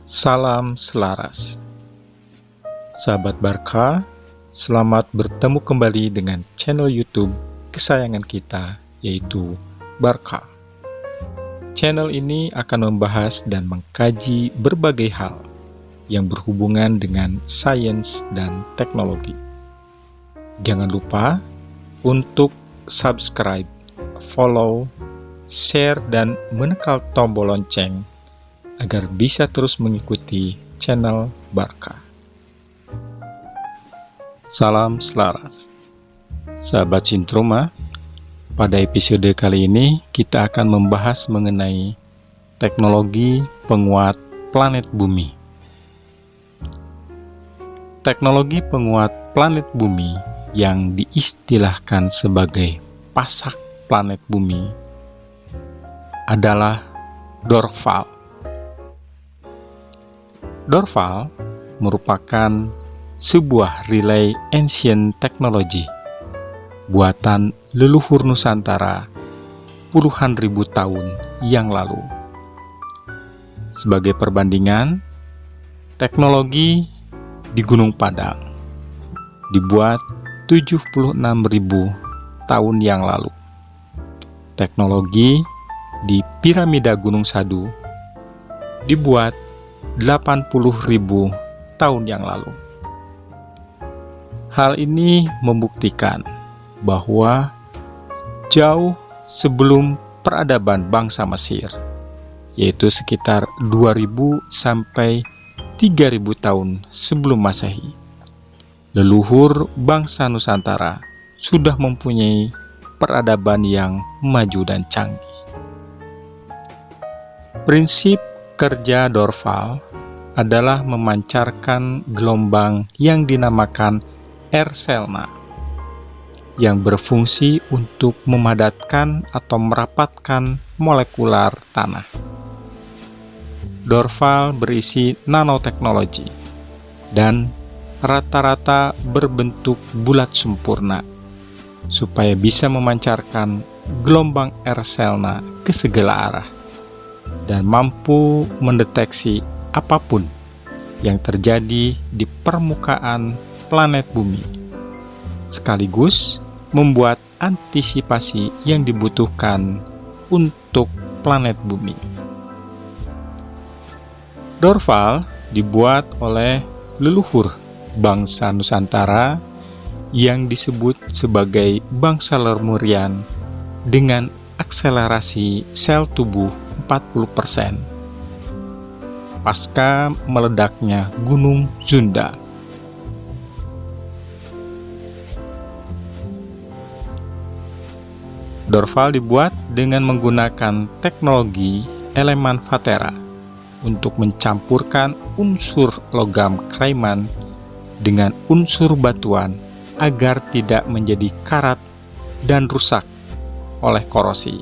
Salam selaras. Sahabat Barka, selamat bertemu kembali dengan channel YouTube kesayangan kita, yaitu Barka. Channel ini akan membahas dan mengkaji berbagai hal yang berhubungan dengan sains dan teknologi. Jangan lupa untuk subscribe, follow, share, dan menekan tombol lonceng agar bisa terus mengikuti channel Barka. Salam selaras. Sahabat Sintruma, pada episode kali ini kita akan membahas mengenai teknologi penguat planet bumi. Teknologi penguat planet bumi yang diistilahkan sebagai pasak planet bumi adalah Dorval. Dorval merupakan sebuah relay ancient technology buatan leluhur Nusantara puluhan ribu tahun yang lalu. Sebagai perbandingan, teknologi di Gunung Padang dibuat 76.000 tahun yang lalu. Teknologi di piramida Gunung Sadu dibuat 80.000 tahun yang lalu. Hal ini membuktikan bahwa jauh sebelum peradaban bangsa Mesir, yaitu sekitar 2000 sampai 3000 tahun sebelum Masehi, leluhur bangsa Nusantara sudah mempunyai peradaban yang maju dan canggih. Prinsip kerja Dorval adalah memancarkan gelombang yang dinamakan Erselna yang berfungsi untuk memadatkan atau merapatkan molekular tanah. Dorval berisi nanoteknologi dan rata-rata berbentuk bulat sempurna supaya bisa memancarkan gelombang Erselna ke segala arah dan mampu mendeteksi apapun yang terjadi di permukaan planet bumi, sekaligus membuat antisipasi yang dibutuhkan untuk planet bumi. Dorval dibuat oleh leluhur bangsa Nusantara yang disebut sebagai bangsa Lemurian dengan akselerasi sel tubuh 40% pasca meledaknya Gunung Zunda. Dorval dibuat dengan menggunakan teknologi elemen Vatera untuk mencampurkan unsur logam Kraiman dengan unsur batuan agar tidak menjadi karat dan rusak oleh korosi.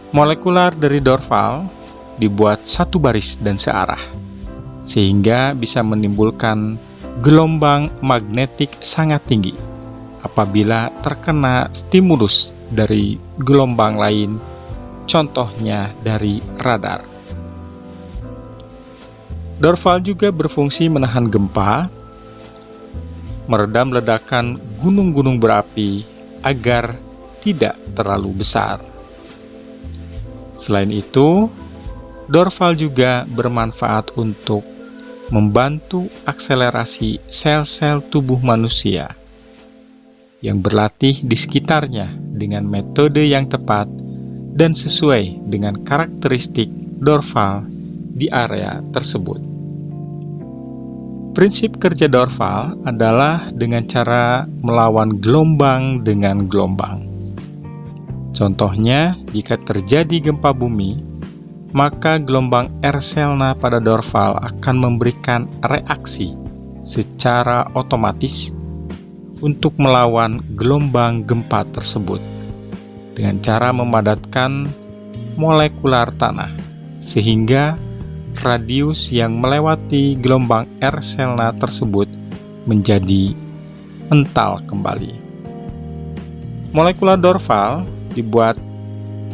Molekular dari Dorval dibuat satu baris dan searah, sehingga bisa menimbulkan gelombang magnetik sangat tinggi apabila terkena stimulus dari gelombang lain, contohnya dari radar. Dorval juga berfungsi menahan gempa, meredam ledakan gunung-gunung berapi agar tidak terlalu besar. Selain itu, Dorval juga bermanfaat untuk membantu akselerasi sel-sel tubuh manusia yang berlatih di sekitarnya dengan metode yang tepat dan sesuai dengan karakteristik Dorval di area tersebut. Prinsip kerja Dorval adalah dengan cara melawan gelombang dengan gelombang. Contohnya, jika terjadi gempa bumi, maka gelombang Erselna pada Dorval akan memberikan reaksi secara otomatis untuk melawan gelombang gempa tersebut dengan cara memadatkan molekular tanah, sehingga radius yang melewati gelombang Erselna tersebut menjadi mental kembali. Molekular Dorval dibuat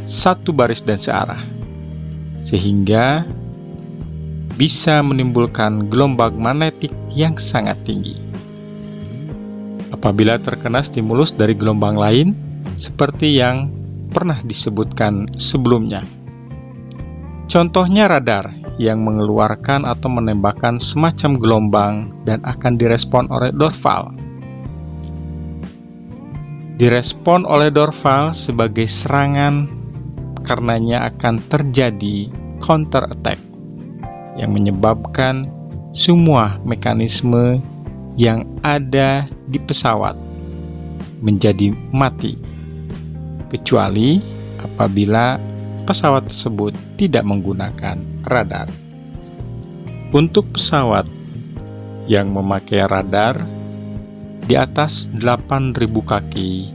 satu baris dan searah, sehingga bisa menimbulkan gelombang magnetik yang sangat tinggi. Apabila terkena stimulus dari gelombang lain, seperti yang pernah disebutkan sebelumnya. Contohnya radar yang mengeluarkan atau menembakkan semacam gelombang dan akan direspon oleh dorval. Direspon oleh dorval sebagai serangan, karenanya akan terjadi counter attack yang menyebabkan semua mekanisme yang ada di pesawat menjadi mati, kecuali apabila pesawat tersebut tidak menggunakan radar. Untuk pesawat yang memakai radar di atas 8.000 kaki,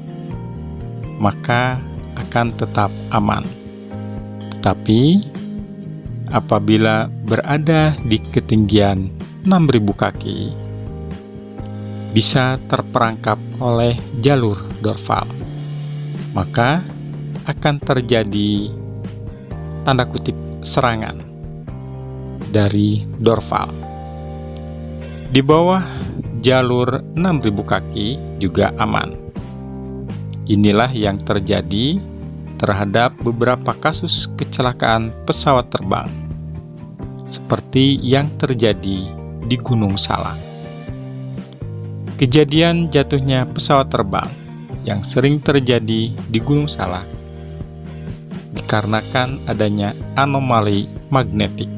maka akan tetap aman. Tetapi apabila berada di ketinggian 6.000 kaki, bisa terperangkap oleh jalur dorval, maka akan terjadi tanda kutip serangan dari dorval. Di bawah jalur 6.000 kaki juga aman. Inilah yang terjadi terhadap beberapa kasus kecelakaan pesawat terbang, seperti yang terjadi di Gunung Salak. Kejadian jatuhnya pesawat terbang yang sering terjadi di Gunung Salak dikarenakan adanya anomali magnetik.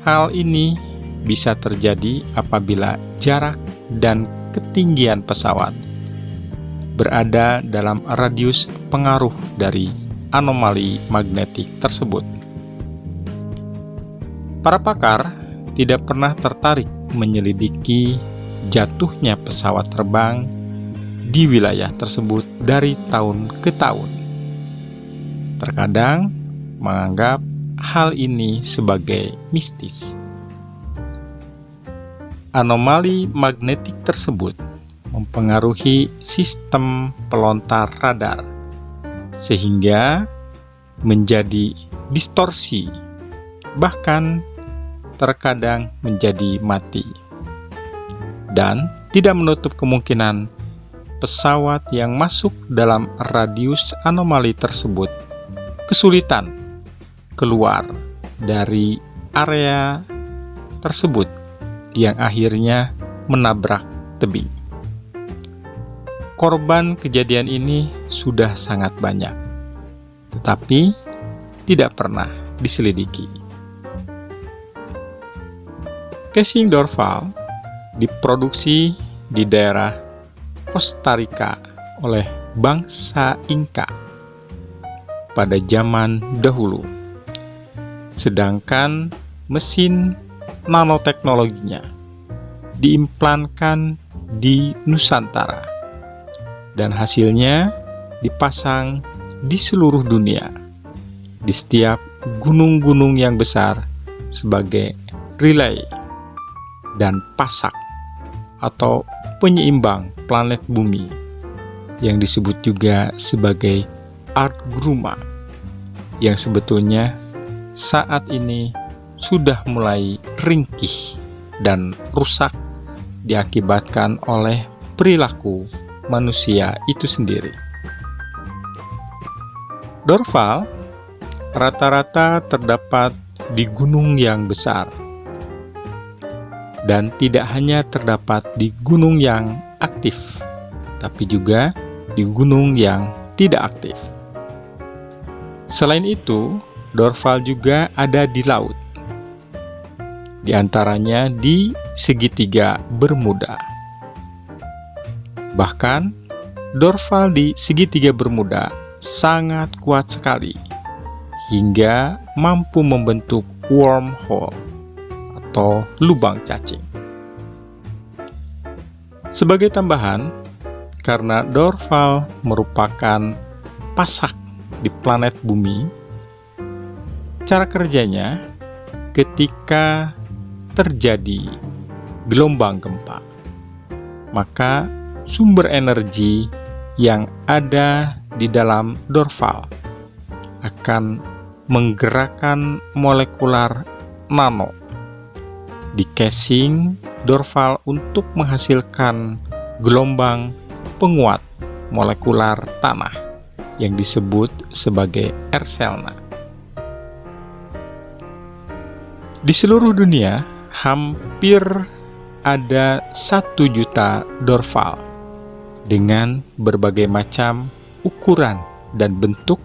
Hal ini bisa terjadi apabila jarak dan ketinggian pesawat berada dalam radius pengaruh dari anomali magnetik tersebut. Para pakar tidak pernah tertarik menyelidiki jatuhnya pesawat terbang di wilayah tersebut dari tahun ke tahun. Terkadang menganggap hal ini sebagai mistis. Anomali magnetik tersebut mempengaruhi sistem pelontar radar, sehingga menjadi distorsi, bahkan terkadang menjadi mati. Dan tidak menutup kemungkinan pesawat yang masuk dalam radius anomali tersebut kesulitan keluar dari area tersebut yang akhirnya menabrak tebing. Korban kejadian ini sudah sangat banyak, tetapi tidak pernah diselidiki. Casing dorval diproduksi di daerah Costa Rica oleh bangsa Inca pada zaman dahulu. Sedangkan mesin nanoteknologinya diimplankan di Nusantara dan hasilnya dipasang di seluruh dunia, di setiap gunung-gunung yang besar sebagai relay dan pasak atau penyeimbang planet bumi yang disebut juga sebagai Earth-Gruma, yang sebetulnya saat ini sudah mulai ringkih dan rusak diakibatkan oleh perilaku manusia itu sendiri. Dorval rata-rata terdapat di gunung yang besar, dan tidak hanya terdapat di gunung yang aktif, tapi juga di gunung yang tidak aktif. Selain itu, dorval juga ada di laut, di antaranya di segitiga Bermuda. Bahkan, dorval di segitiga Bermuda sangat kuat sekali, hingga mampu membentuk wormhole atau lubang cacing. Sebagai tambahan, karena dorval merupakan pasak di planet bumi, cara kerjanya ketika terjadi gelombang gempa, maka sumber energi yang ada di dalam dorval akan menggerakkan molekular nano di casing Dorval untuk menghasilkan gelombang penguat molekular tanah yang disebut sebagai Erselna. Di seluruh dunia, hampir ada 1 juta Dorval dengan berbagai macam ukuran dan bentuk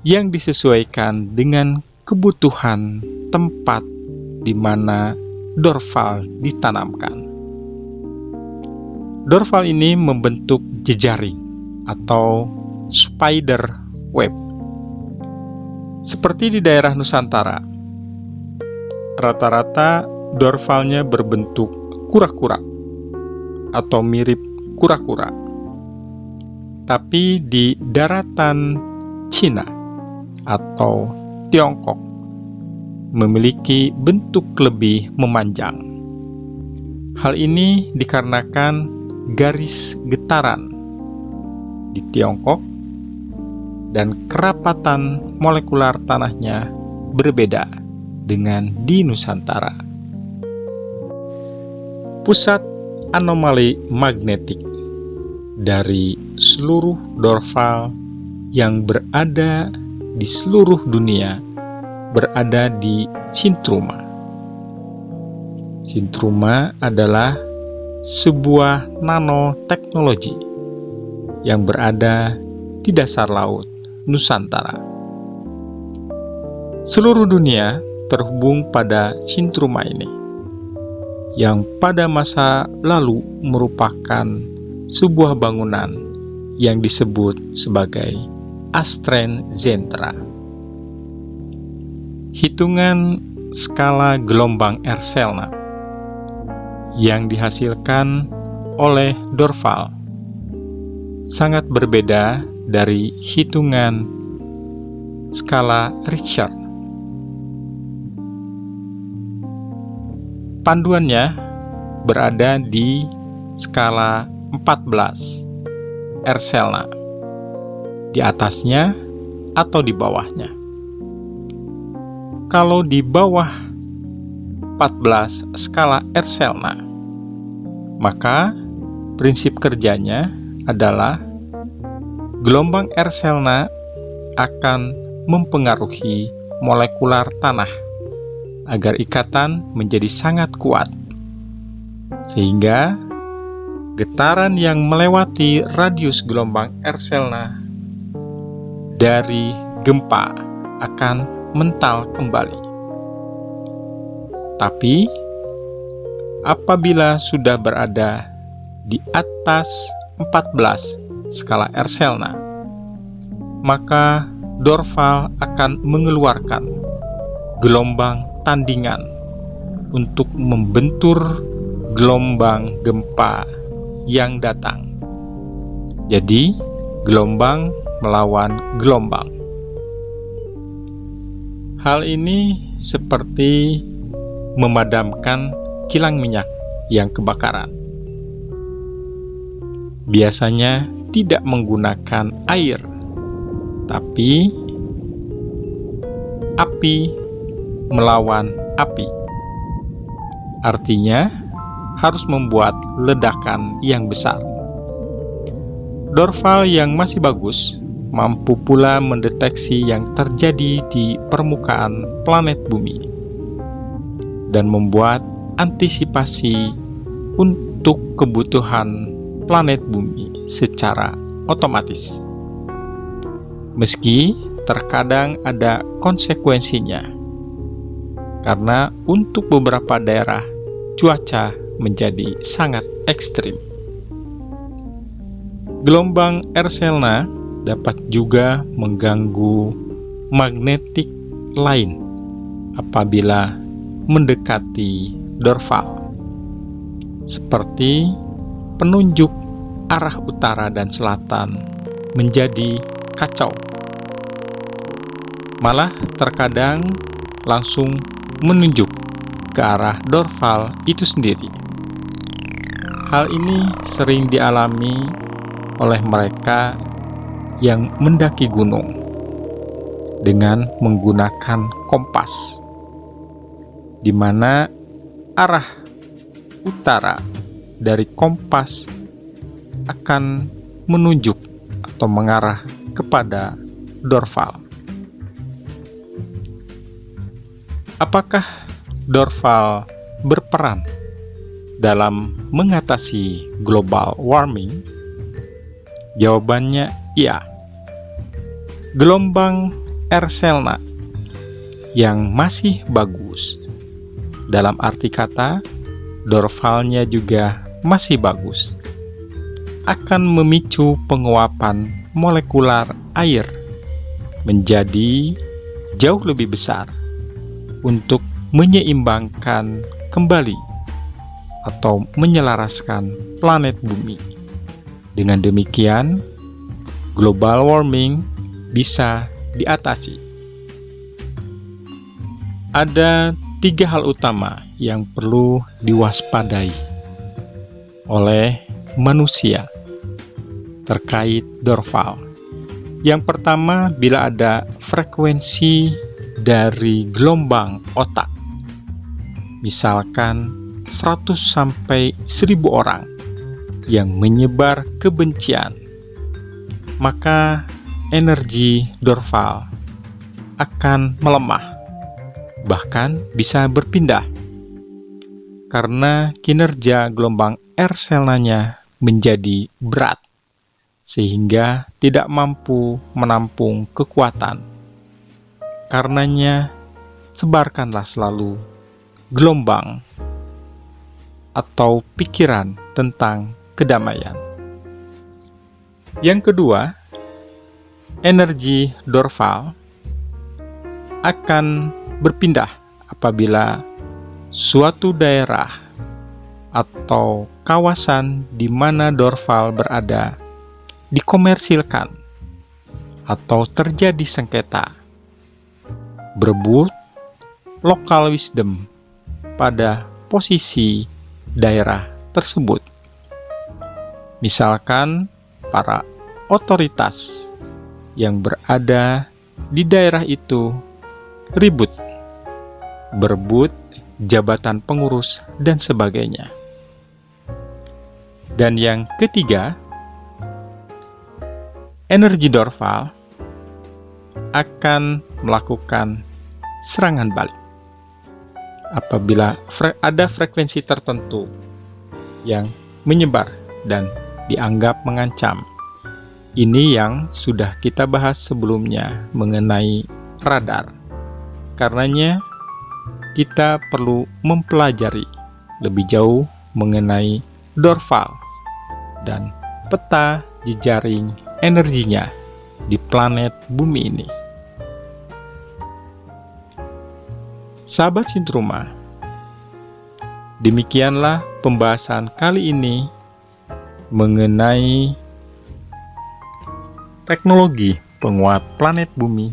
yang disesuaikan dengan kebutuhan tempat di mana Dorval ditanamkan. Dorval ini membentuk jejaring atau spider web. Seperti di daerah Nusantara, rata-rata Dorvalnya berbentuk kura-kura atau mirip kura-kura. Tapi di daratan Cina atau Tiongkok memiliki bentuk lebih memanjang. Hal ini dikarenakan garis getaran di Tiongkok dan kerapatan molekular tanahnya berbeda dengan di Nusantara. Pusat anomali magnetik dari seluruh Dorval yang berada di seluruh dunia berada di Cintruma. Cintruma adalah sebuah nanoteknologi yang berada di dasar laut Nusantara. Seluruh dunia terhubung pada Cintruma ini, yang pada masa lalu merupakan sebuah bangunan yang disebut sebagai AstraZeneca. Hitungan skala gelombang Erselna yang dihasilkan oleh Dorval sangat berbeda dari hitungan skala Richter. Panduannya berada di skala 14 Erselna, di atasnya atau di bawahnya. Kalau di bawah 14 skala Erselna, maka prinsip kerjanya adalah gelombang Erselna akan mempengaruhi molekular tanah agar ikatan menjadi sangat kuat, sehingga getaran yang melewati radius gelombang Erselna dari gempa akan mental kembali. Tapi apabila sudah berada di atas 14 skala Erselna, maka Dorval akan mengeluarkan gelombang tandingan untuk membentur gelombang gempa yang datang. Jadi, gelombang melawan gelombang. Hal ini seperti memadamkan kilang minyak yang kebakaran. Biasanya tidak menggunakan air, tapi api melawan api. Artinya, harus membuat ledakan yang besar. Dorval yang masih bagus mampu pula mendeteksi yang terjadi di permukaan planet bumi dan membuat antisipasi untuk kebutuhan planet bumi secara otomatis. Meski terkadang ada konsekuensinya, karena untuk beberapa daerah cuaca menjadi sangat ekstrim. Gelombang Erselna dapat juga mengganggu magnetik lain apabila mendekati Dorval, seperti penunjuk arah utara dan selatan menjadi kacau. Malah terkadang langsung menunjuk ke arah Dorval itu sendiri. Hal ini sering dialami oleh mereka yang mendaki gunung dengan menggunakan kompas. di mana arah utara dari kompas akan menunjuk atau mengarah kepada dorval. Apakah dorval berperan dalam mengatasi global warming? Jawabannya iya. Gelombang Erselna yang masih bagus, dalam arti kata dorvalnya juga masih bagus, akan memicu penguapan molekular air menjadi jauh lebih besar untuk menyeimbangkan kembali atau menyelaraskan planet bumi. Dengan demikian, global warming bisa diatasi. Ada 3 hal utama yang perlu diwaspadai oleh manusia terkait dorval. Yang pertama, bila ada frekuensi dari gelombang otak, misalkan 100 sampai 1000 orang yang menyebar kebencian, maka energi dorval akan melemah, bahkan bisa berpindah, karena kinerja gelombang Erselnanya menjadi berat, sehingga tidak mampu menampung kekuatan. Karenanya, sebarkanlah selalu gelombang atau pikiran tentang kedamaian. Yang kedua, energi dorval akan berpindah apabila suatu daerah atau kawasan di mana dorval berada dikomersilkan atau terjadi sengketa, berebut local wisdom pada posisi daerah tersebut. Misalkan para otoritas yang berada di daerah itu ribut, berebut jabatan pengurus dan sebagainya. Dan yang ketiga, energi dorval akan melakukan serangan balik apabila ada frekuensi tertentu yang menyebar dan dianggap mengancam. Ini yang sudah kita bahas sebelumnya mengenai radar. Karenanya kita perlu mempelajari lebih jauh mengenai dorval dan peta jejaring energinya di planet bumi ini. Sahabat Sintruma, demikianlah pembahasan kali ini mengenai teknologi penguat planet bumi,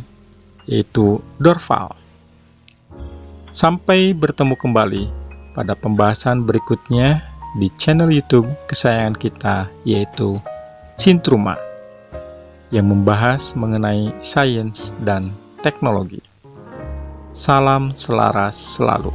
yaitu dorval. Sampai bertemu kembali pada pembahasan berikutnya di channel YouTube kesayangan kita, yaitu Sintruma, yang membahas mengenai sains dan teknologi. Salam selaras selalu.